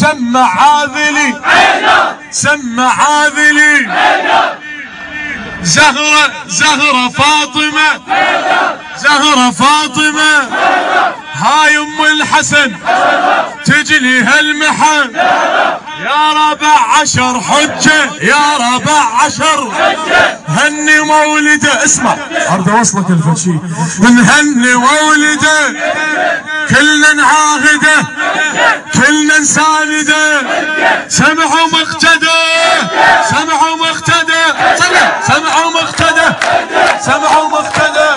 سمع عاذلي سمع عاذلي زهرة فاطمة زهرة فاطمة هاي ام الحسن تجلي هالمحن يا 14 حجة يا 14 هني مولده. اسمع اريد اوصلك الفشي نهني مولده كلنا نعاهده كلنا نسانده. سمعوا مقتدى سمعوا مقتدى سمعوا مقتدى سمعوا مقتدى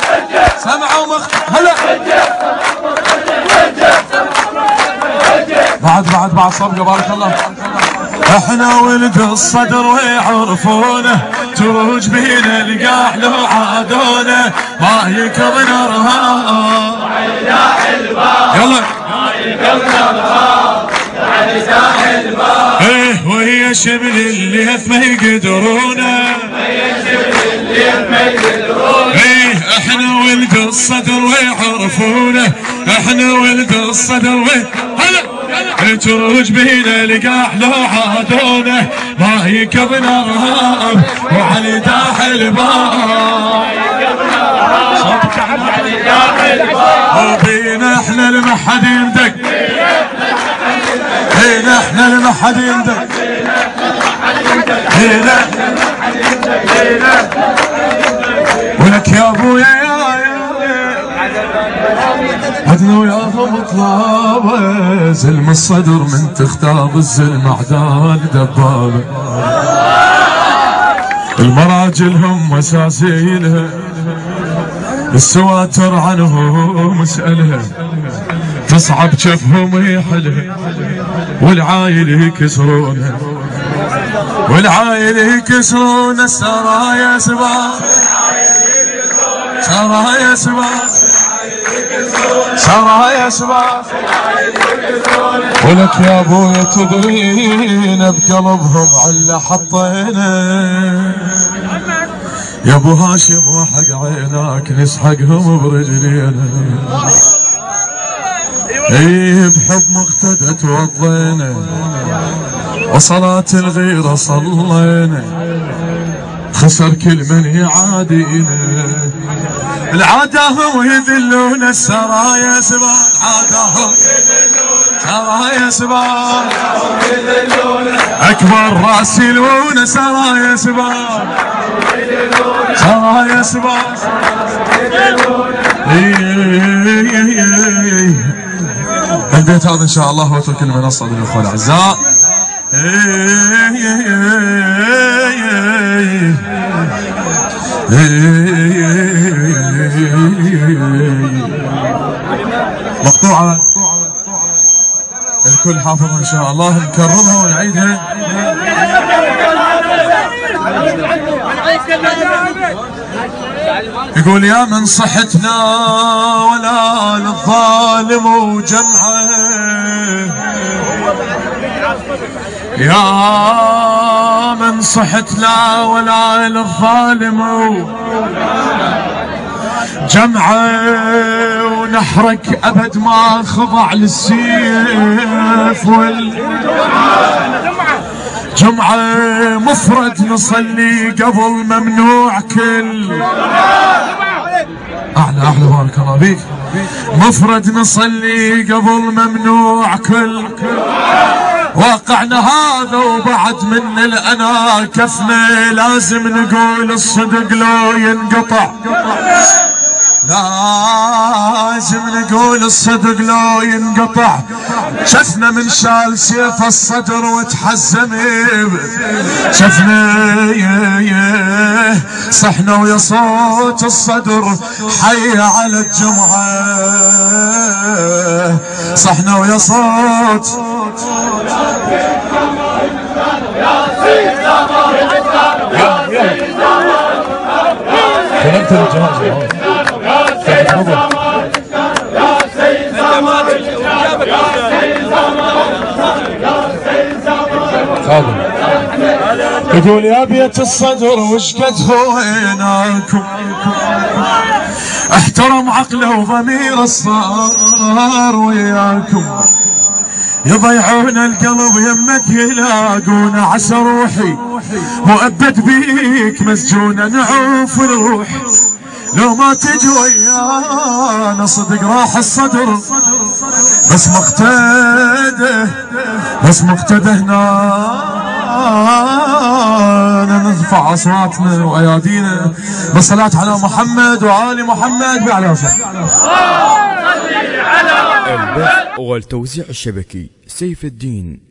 سمعوا مقتدى. هلا بعد صبقه بارك الله. احنا ولد الصدر ويعرفونه تروج بينا القاحل وعادونه ما يكبر نارها يلا ما يكبر نارها ايه وهي شبل الليث ما يقدرونه ايه احنا ولد الصدر ويعرفونه احنا ولد الصدر هلا تروج بينا لقاح لو عادونه ما يكب نارها وعلي داح الباب وبينا احنا لمحد يندق بينا احنا لمحد يندق بينا ولك يا ابويا عدنا وياهم طلابه زلم الصدر من تختاب الزلم اعدال دبابه المراجلهم مساسيلها السواتر عنهم اسألها تصعب جفهم يحلها والعايل يكسرونها والعايل يكسرون السرايا سباق سرايا سباق سرايا سباق. ولك يا ابويا تدرينا بقلبهم عله حطينا يا ابو هاشم وحق عيناك نسحقهم برجلينا اي بحب مقتدى توضينا وصلاة الغيرة صلينا خسر كل من يعادينا العادهم يذلون السرايا سباق عادهم سرايا سباق اكبر راس يلون سرايا سباق سرايا سباق. البيت هذا ان شاء الله هو ترك المنصه للاخوه الاعزاء. مقطوعة الكل حافظها ان شاء الله نكررها ونعيدها. يقول يا من صحتنا ولا للظالم وجمعه يا من صحتنا ولا للظالم جمعه ونحرك ابد ما خضع للسيف جمعه مفرد نصلي قبل ممنوع كل اعلى بارك الله بيك مفرد نصلي قبل ممنوع كل واقعنا هذا وبعد من الأنا كفنا لازم نقول الصدق لو ينقطع لازم نقول الصدق لو ينقطع شفنا من شال سيف الصدر وتحزم شفنا صحنا ويا صوت الصدر حي على الجمعة صحنا ويا صوت كلمت الجماعة يقول يا بيت الصدر وش قد هويناكم احترم عقله وضمير الصار وياكم يضيعون القلب يمك يلاقون عسى روحي مؤبد بيك مسجونة نعوف الروح لو ما تجي ويانا صدق راح الصدر بس مقتده هنا نرفع اصواتنا وايادينا بالصلاة على محمد وآل محمد بأعلى البث والتوزيع الشبكي سيف الدين